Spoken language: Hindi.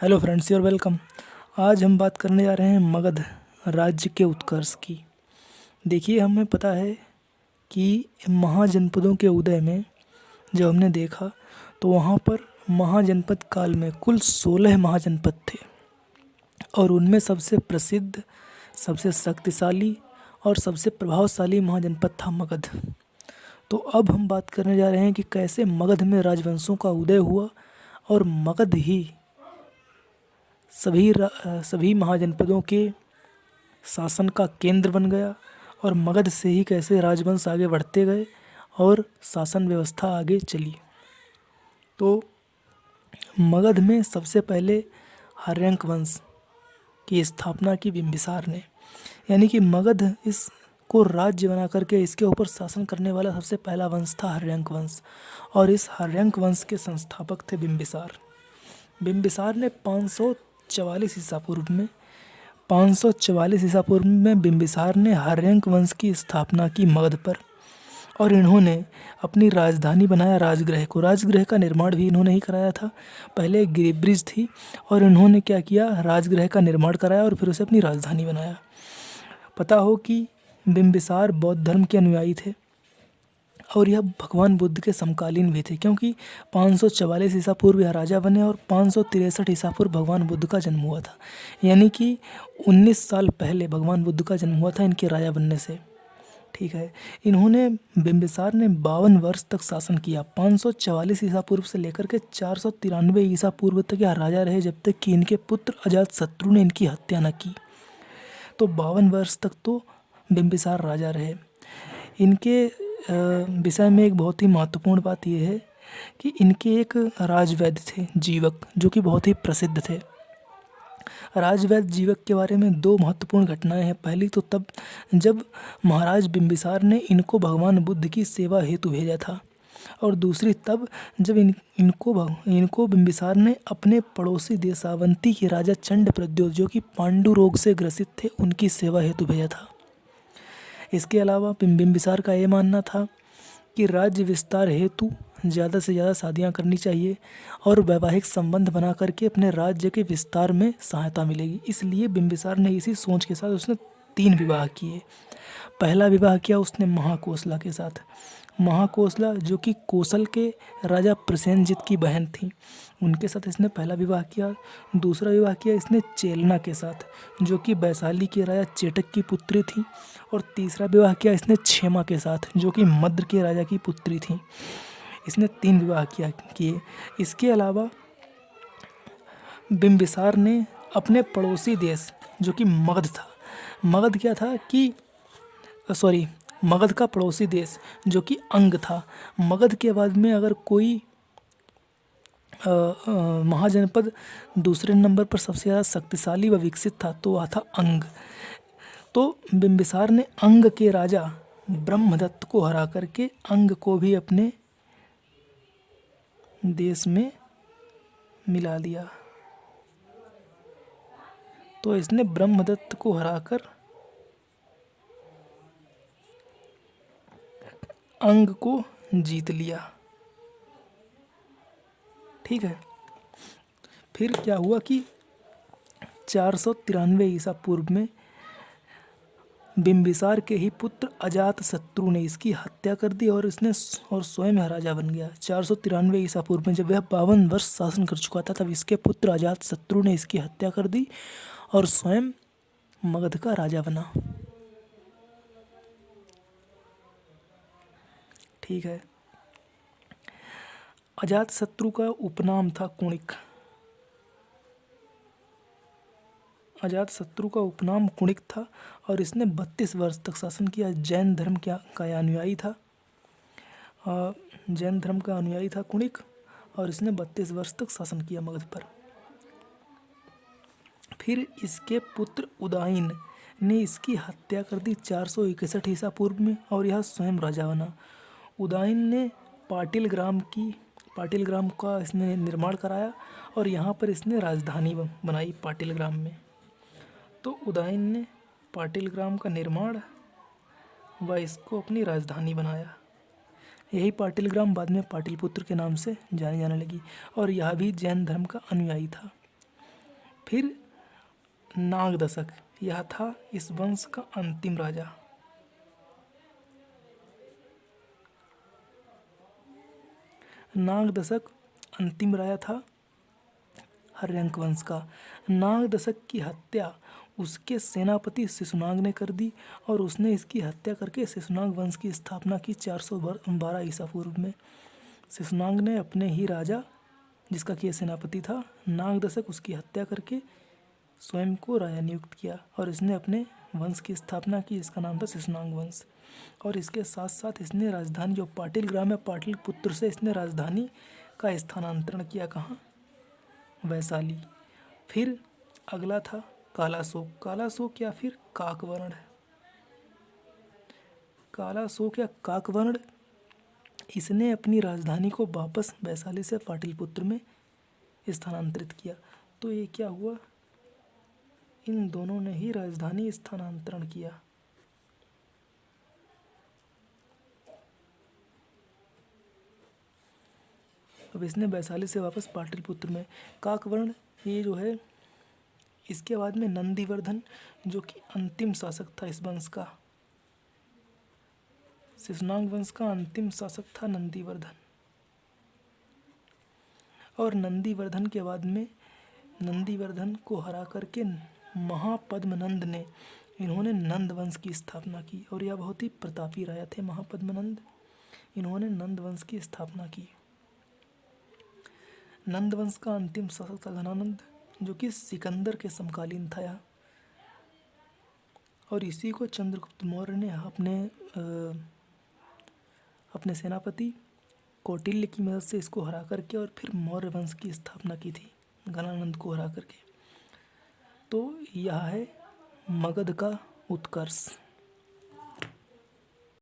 Hello friends, your welcome. आज हम बात करने जा रहे हैं मगध राज्य के उत्कर्ष की। देखिए, हमें पता है कि महाजनपदों के उदय में जब हमने देखा तो वहाँ पर महाजनपद काल में कुल 16 महाजनपद थे और उनमें सबसे प्रसिद्ध, सबसे शक्तिशाली और सबसे प्रभावशाली महाजनपद था मगध। तो अब हम बात करने जा रहे हैं कि कैसे मगध में राजवंशों का उदय हुआ और मगध ही सभी महाजनपदों के शासन का केंद्र बन गया और मगध से ही कैसे राजवंश आगे बढ़ते गए और शासन व्यवस्था आगे चली। तो मगध में सबसे पहले हर्यंक वंश की स्थापना की बिंबिसार ने, यानी कि मगध इसको राज्य बना करके इसके ऊपर शासन करने वाला सबसे पहला वंश था हर्यंक वंश, और इस हर्यंक वंश के संस्थापक थे बिंबिसार। बिंबिसार ने 544 ईसा पूर्व में बिंबिसार ने हर्यंक वंश की स्थापना की मगध पर, और इन्होंने अपनी राजधानी बनाया राजगृह को। राजगृह का निर्माण भी इन्होंने ही कराया था। पहले गिरिब्रिज थी और इन्होंने क्या किया, राजगृह का निर्माण कराया और फिर उसे अपनी राजधानी बनाया। पता हो कि बिंबिसार बौद्ध धर्म के अनुयायी थे और यह भगवान बुद्ध के समकालीन भी थे, क्योंकि 544 ईसा पूर्व यह राजा बने और 563 ईसा पूर्व भगवान बुद्ध का जन्म हुआ था। यानी कि 19 साल पहले भगवान बुद्ध का जन्म हुआ था इनके राजा बनने से। ठीक है, बिंबिसार ने 52 वर्ष तक शासन किया। 544 ईसा पूर्व से लेकर के 493 ईसा पूर्व तक यह राजा रहे, जब तक कि इनके पुत्र अजातशत्रु ने इनकी हत्या न की। तो 52 वर्ष तक तो बिंबिसार राजा रहे। इनके विषय में एक बहुत ही महत्वपूर्ण बात यह है कि इनके एक राजवैद्य थे जीवक, जो कि बहुत ही प्रसिद्ध थे। राजवैद्य जीवक के बारे में दो महत्वपूर्ण घटनाएं हैं। पहली तो तब जब महाराज बिंबिसार ने इनको भगवान बुद्ध की सेवा हेतु भेजा था, और दूसरी तब जब इनको बिंबिसार ने अपने पड़ोसी देशावंती के राजा चंड प्रद्योत, जो कि पांडु रोग से ग्रसित थे, उनकी सेवा हेतु भेजा था। इसके अलावा बिंबिसार का ये मानना था कि राज्य विस्तार हेतु ज़्यादा से ज़्यादा शादियाँ करनी चाहिए और वैवाहिक संबंध बना करके अपने राज्य के विस्तार में सहायता मिलेगी। इसलिए बिंबिसार ने इसी सोच के साथ उसने 3 विवाह किए। पहला विवाह किया उसने महाकोसला के साथ। महाकोसला जो कि कोसल के राजा प्रसेनजित की बहन थी, उनके साथ इसने पहला विवाह किया। दूसरा विवाह किया इसने चेलना के साथ, जो कि वैशाली के राजा चेटक की पुत्री थी। और तीसरा विवाह किया इसने क्षेमा के साथ, जो कि मद्र के राजा की पुत्री थी। इसने 3 विवाह किए। इसके अलावा बिंबिसार ने अपने पड़ोसी देश, जो कि मगध था, मगध का पड़ोसी देश जो कि अंग था। मगध के बाद में अगर कोई महाजनपद दूसरे नंबर पर सबसे ज़्यादा शक्तिशाली व विकसित था तो वह था अंग। तो बिंबिसार ने अंग के राजा ब्रह्मदत्त को हरा करके अंग को भी अपने देश में मिला लिया। तो इसने ब्रह्मदत्त को हराकर अंग को जीत लिया। ठीक है, फिर क्या हुआ कि 493 ईसा पूर्व में बिंबिसार के ही पुत्र अजातशत्रु ने इसकी हत्या कर दी और स्वयं राजा बन गया। 493 ईसा पूर्व में जब वह 52 वर्ष शासन कर चुका था, तब इसके पुत्र अजातशत्रु ने इसकी हत्या कर दी और स्वयं मगध का राजा बना। ठीक है, अजातशत्रु का उपनाम था कुणिक। अजातशत्रु का उपनाम कुणिक था और इसने 32 वर्ष तक शासन किया। जैन धर्म का अनुयायी था। जैन धर्म का अनुयायी था कुणिक, और इसने 32 वर्ष तक शासन किया मगध पर। फिर इसके पुत्र उदाइन ने इसकी हत्या कर दी 461 ईसा पूर्व में, और यह स्वयं राजा बना। उदाइन ने पाटिल ग्राम का इसने निर्माण कराया और यहाँ पर इसने राजधानी बनाई पाटिल ग्राम में। तो उदाइन ने पाटिल ग्राम का निर्माण व इसको अपनी राजधानी बनाया। यही पाटिल ग्राम बाद में पाटिलपुत्र के नाम से जाने लगी, और यह भी जैन धर्म का अनुयायी था। फिर नागदशक, यह था इस वंश का अंतिम राजा। नागदशक अंतिम राजा था हर्यंक वंश का। नागदशक की हत्या उसके सेनापति शिशुनाग ने कर दी और उसने इसकी हत्या करके शिशुनाग वंश की स्थापना की 412 ईसा पूर्व में। शिशुनाग ने अपने ही राजा, जिसका कि सेनापति था, नागदशक, उसकी हत्या करके स्वयं को राजा नियुक्त किया और इसने अपने वंश की स्थापना की, जिसका नाम था शिशुनाग वंश। और इसके साथ साथ इसने राजधानी, जो पाटिल ग्राम है, पाटलिपुत्र से इसने राजधानी का स्थानांतरण किया। कहाँ? वैशाली। फिर अगला था कालाशोक। कालाशोक या फिर काकवर्ण। कालाशोक या काकवर्ण, इसने अपनी राजधानी को वापस वैशाली से पाटलिपुत्र में स्थानांतरित किया। तो ये क्या हुआ? इन दोनों ने ही राजधानी स्थानांतरण किया। अब इसने वैशाली से वापस पाटलिपुत्र में। काकवर्ण ये जो है, इसके बाद में नंदीवर्धन, जो कि अंतिम शासक था इस वंश का। शिशुनाग वंश का अंतिम शासक था नंदीवर्धन। और नंदीवर्धन के बाद में नंदीवर्धन को हरा करके महापद्मनंद ने, इन्होंने नंद वंश की स्थापना की और यह बहुत ही प्रतापी राजा थे महापद्मनंद। इन्होंने नंद वंश की स्थापना की। नंद वंश का अंतिम शासक था घनानंद, जो कि सिकंदर के समकालीन था यह। और इसी को चंद्रगुप्त मौर्य ने अपने सेनापति कौटिल्य की मदद से इसको हरा करके और फिर मौर्य वंश की स्थापना की थी, घनानंद को हरा करके। तो यह है मगध का उत्कर्ष।